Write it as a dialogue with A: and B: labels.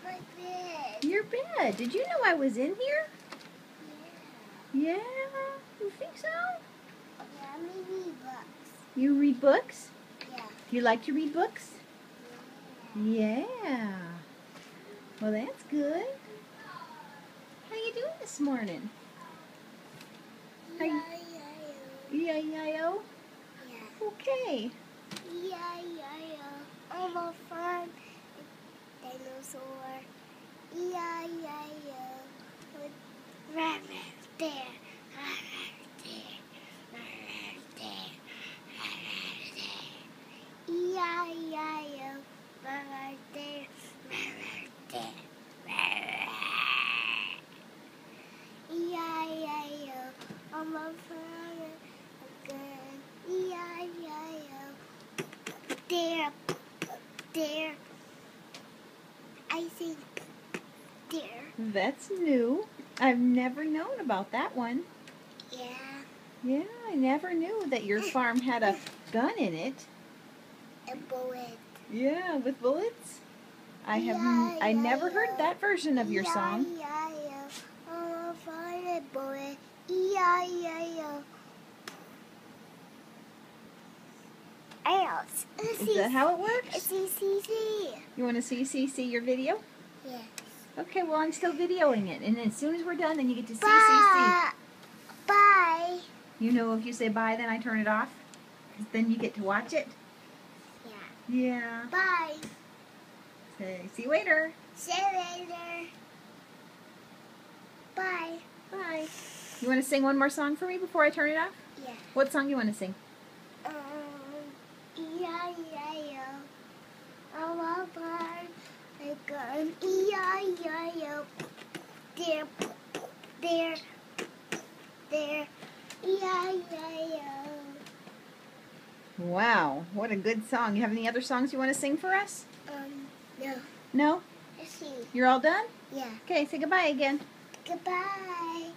A: my bed.
B: Your bed. Did you know I was in here?
A: Yeah.
B: Yeah. You think so?
A: Yeah, maybe books.
B: You read books?
A: Yeah.
B: Do you like to read books? Yeah. Well, that's good. How you doing this morning? How you- E-I-E-I-O?
A: Yeah.
B: Okay.
A: E-I-E-I-O. I'm a fun dinosaur. E-I-E-I-O. With rabbit there. Rabbit there. Rabbit there. Rabbit there. E-I-E-I-O. Rabbit there. Rabbit there. E-I-E-I-O. I'm a fun again. E-I-E-I-O. There. I think there.
B: That's new. I've never known about that one.
A: Yeah.
B: Yeah, I never knew that your farm had a gun in it.
A: A bullet.
B: Yeah, with bullets. I
A: Yeah,
B: never heard
A: yeah.
B: that version of your song.
A: E-I-E-I-O. I'm a fun bullet. E-I-E-I-O. Else.
B: Is that how it works?
A: C-C-C.
B: You want to see your video?
A: Yes.
B: Okay, well, I'm still videoing it. And as soon as we're done, then you get to see.
A: Bye.
B: You know, if you say bye, then I turn it off. 'Cause then you get to watch it.
A: Yeah.
B: Yeah.
A: Bye.
B: Say, see you later.
A: See you later. Bye.
B: Bye. You want to sing one more song for me before I turn it off?
A: Yeah.
B: What song do you want to sing?
A: E-I-E-I-O. I'm a bird. A gun. E-I-E-I-O. There. E-I-E-I-O.
B: Wow, what a good song. You have any other songs you want to sing for us?
A: No.
B: No?
A: Let's see.
B: You're all done?
A: Yeah.
B: Okay, say goodbye again.
A: Goodbye.